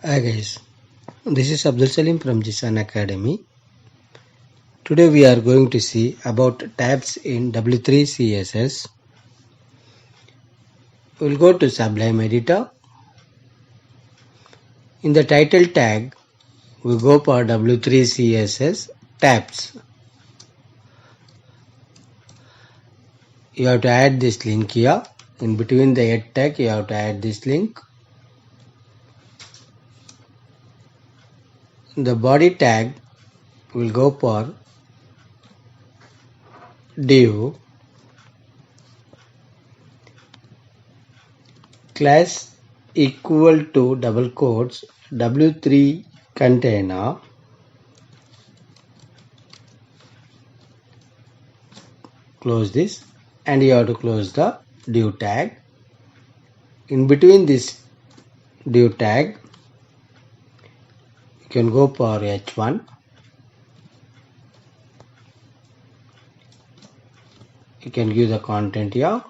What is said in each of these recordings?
Hi guys, this is Abdul Salim from Jisan Academy. Today we are going to see about tabs in W3 CSS. We'll go to Sublime Editor. In the title tag, we go for W3 CSS tabs. You have to add this link here. In between the head tag, you have to add this link. In the body tag, we'll go for div class equal to double quotes W3 container close this, and you have to close the div tag. In between this div tag, you can go for h1. You can give the content here.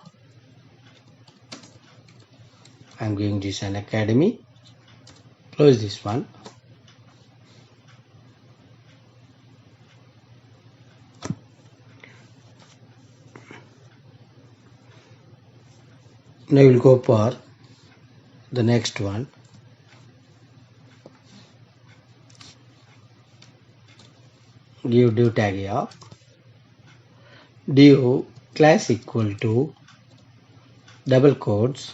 I'm giving this an academy. Close this one. Now we'll go for the next one. Give div tag here. Div class equal to double quotes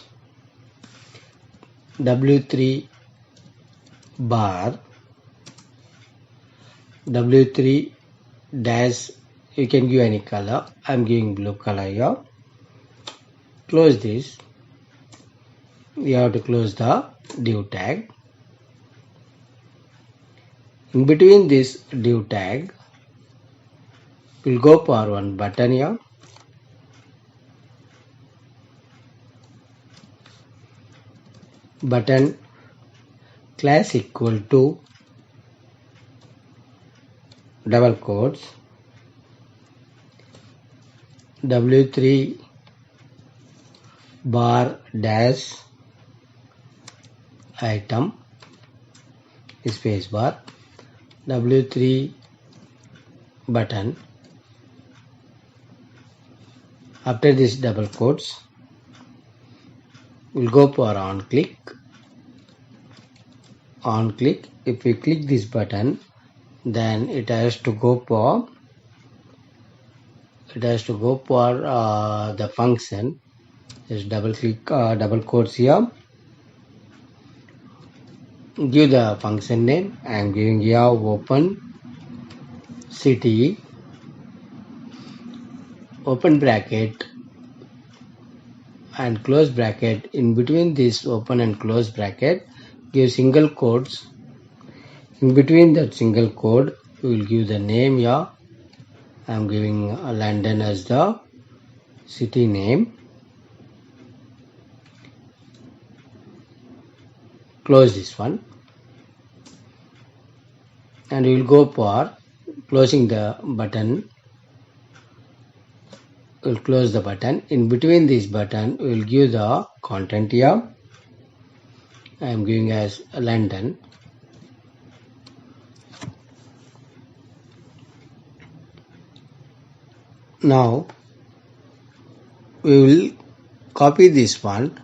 W3 bar W3 dash. You can give any color. I'm giving blue color here. Close this. You have to close the div tag. In between this div tag, we'll go for one button here. Button class equal to double quotes W3 bar dash item space bar W3 button. After this double quotes, we'll go for on click. On click, if we click this button, then it has to go for the function. Just double click, double quotes here. Give the function name. I am giving here open city, open bracket and close bracket. In between this open and close bracket, give single quotes. In between that single quote, we will give the name here. I am giving London as the city name. Close this one, and we will go for closing the button. We'll close the button. In between this button, we will give the content here. I am giving as London. Now we will copy this one.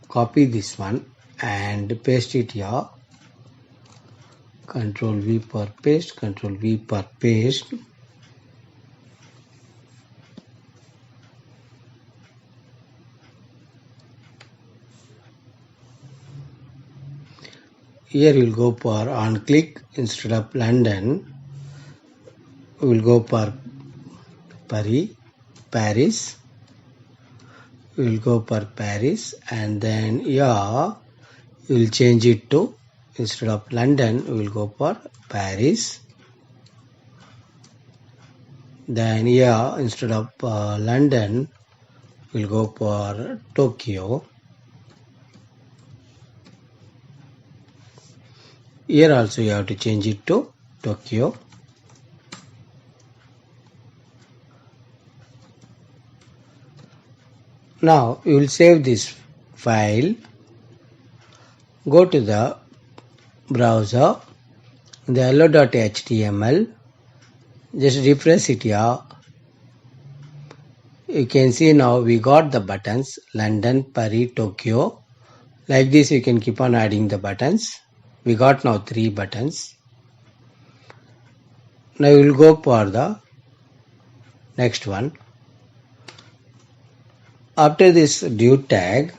Copy this one and paste it here. Control V for paste, Control V for paste. Here we will go for on click. Instead of London, we will go for Paris. We will go for Paris, and then here we will change it to, instead of London, we will go for Paris. Then here instead of London, we will go for Tokyo. Here also you have to change it to Tokyo. Now you will save this file. Go to the browser, the hello.html. Just refresh it here. You can see now we got the buttons London, Paris, Tokyo. Like this you can keep on adding the buttons. We got now 3 buttons. Now we will go for the next one. After this div tag,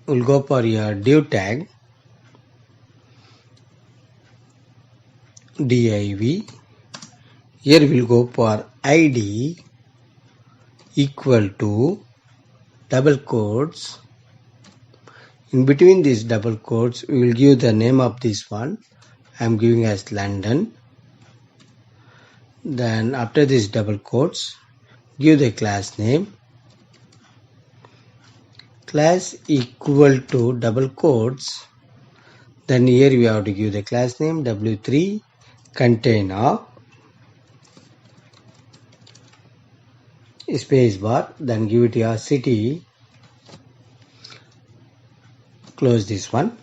we'll go for your div tag, div. Here we'll go for id equal to double quotes. In between these double quotes, we will give the name of this one. I am giving as London. Then after this double quotes, give the class name. Class equal to double quotes. Then here we have to give the class name W3 container space bar. Then give it your city. Close this one.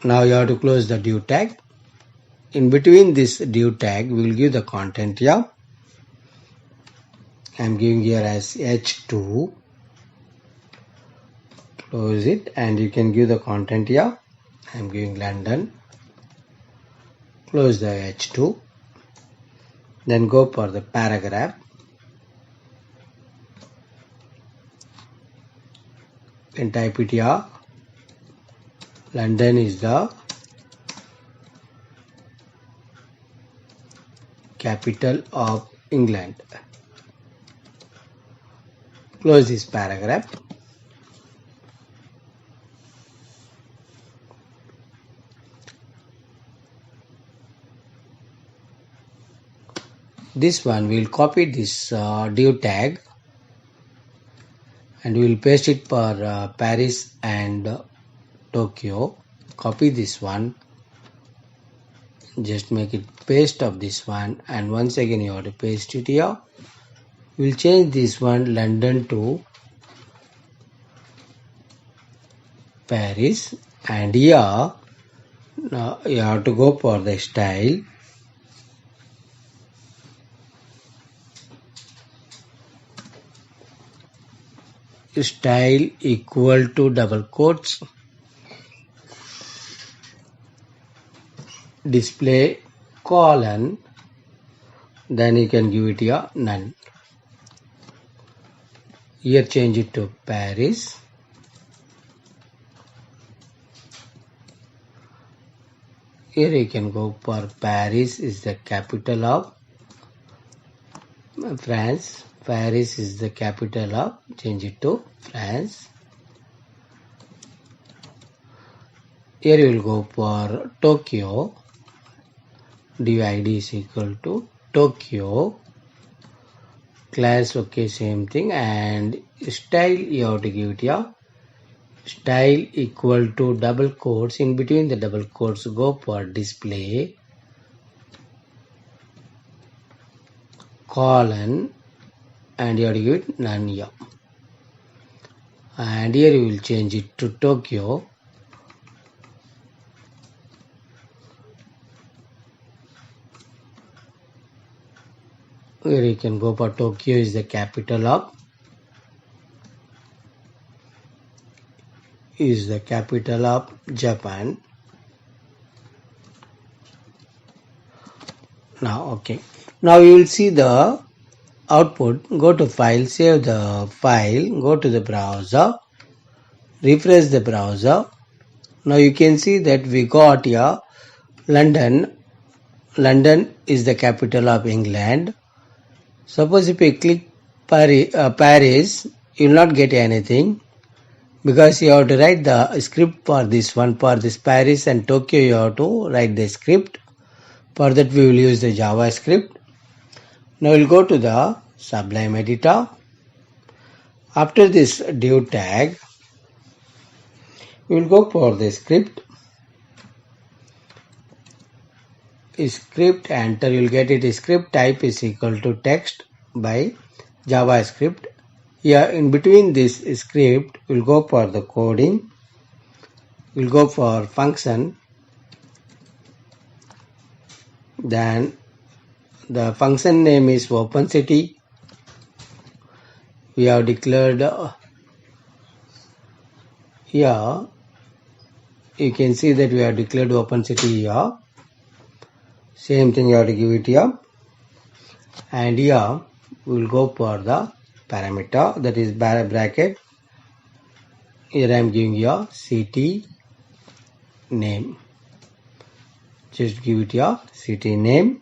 Now you have to close the div tag. In between this div tag, we will give the content here. I am giving here as H2. Close it and you can give the content here. I am giving London. Close the H2. Then go for the paragraph. Then type it here. London is the capital of England. Close this paragraph. This one we will copy this div tag and we will paste it for Paris and Tokyo. Copy this one. Just make it paste of this one and once again you have to paste it here. We'll change this one London to Paris and here now you have to go for the style. Style equal to double quotes display colon, then you can give it here none. Here change it to Paris. Here you can go for Paris is the capital of France. Paris is the capital of, change it to France. Here you will go for Tokyo. Div is equal to Tokyo. Class okay, same thing, and style you have to give it here. Style equal to double quotes. In between the double quotes go for display colon and you have to give it none here. And here you will change it to Tokyo. Here you can go for Tokyo is the capital of Japan. Now okay. Now you will see the output. Go to file, save the file, go to the browser, refresh the browser. Now you can see that we got here London. London is the capital of England. Suppose if you click Paris, you will not get anything, because you have to write the script for this one. For this Paris and Tokyo, you have to write the script. For that we will use the JavaScript. Now we'll go to the Sublime editor. After this div tag, we will go for the script. Script, enter, you will get it. Script type is equal to text by JavaScript. Here in between this script, we'll go for the coding. We'll go for function. Then the function name is OpenCity. We have declared here. You can see that we have declared OpenCity here. Same thing you have to give it here. And here we will go for the parameter, that is bracket. Here I am giving here city name. Just give it your city name.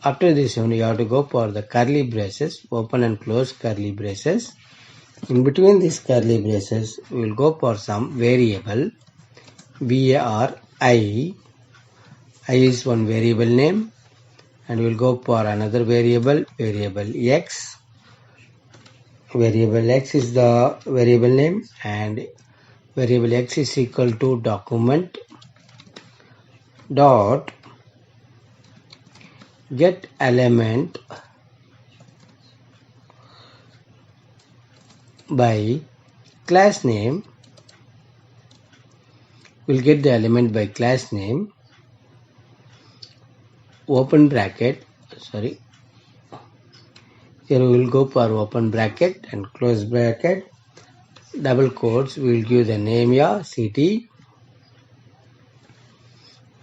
After this one, you have to go for the curly braces, open and close curly braces. In between these curly braces, we will go for some variable. var I is one variable name, and we will go for another variable x. Variable x is the variable name, and variable x is equal to document dot get element by class name. We'll get the element by class name, open bracket, here we will go for open bracket and close bracket, double quotes, we will give the name here, city.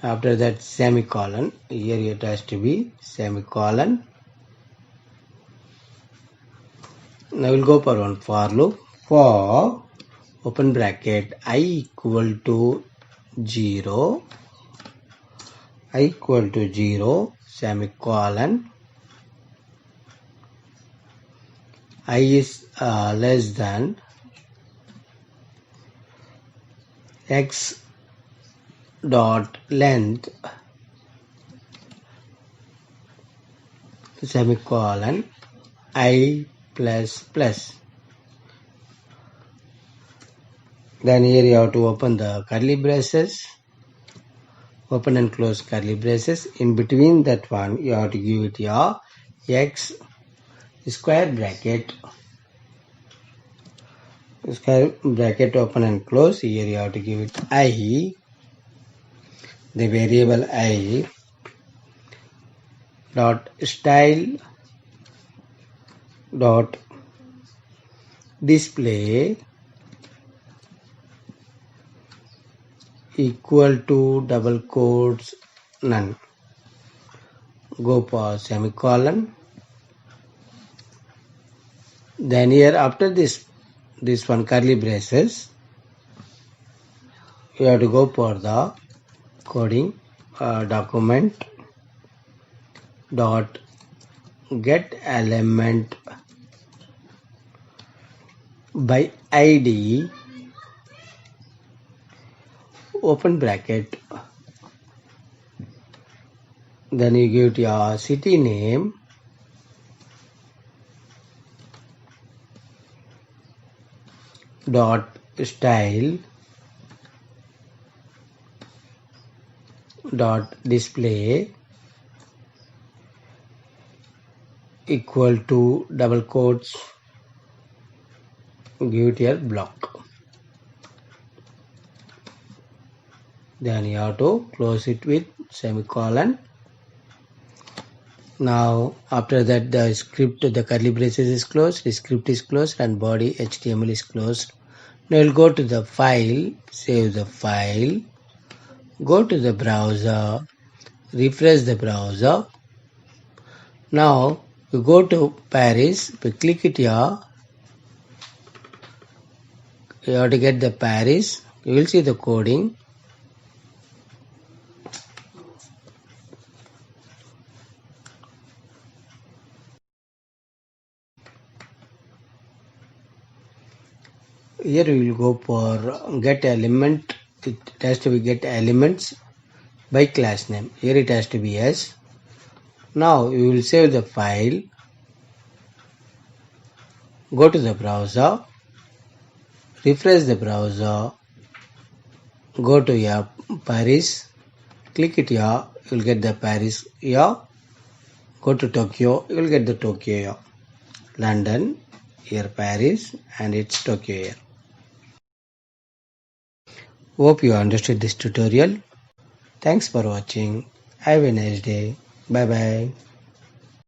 After that semicolon, here it has to be semicolon. Now we'll go for one for loop. For open bracket I equal to 0, semicolon, I is less than x dot length, semicolon, I plus plus. Then here you have to open the curly braces, open and close curly braces. In between that one, you have to give it your x square bracket, open and close. Here you have to give it I, the variable I dot style dot display equal to double quotes none. Go for semicolon. Then here after this one curly braces, you have to go for the coding document dot get element by ID, open bracket, then you give it your city name, dot style dot display equal to double quotes, give it your block. Then you have to close it with semicolon. Now after that the script, the curly braces is closed, the script is closed, and body HTML is closed. Now we'll go to the file, save the file, go to the browser, refresh the browser. Now you go to Paris, we click it here, you have to get the Paris. You will see the coding. Here we will go for get element. It has to be get elements by class name. Here it has to be S. Now we will save the file. Go to the browser. Refresh the browser. Go to your Paris. Click it here. You will get the Paris here. Go to Tokyo. You will get the Tokyo here. London. Here Paris and it's Tokyo here. Hope you understood this tutorial. Thanks for watching. Have a nice day. Bye bye.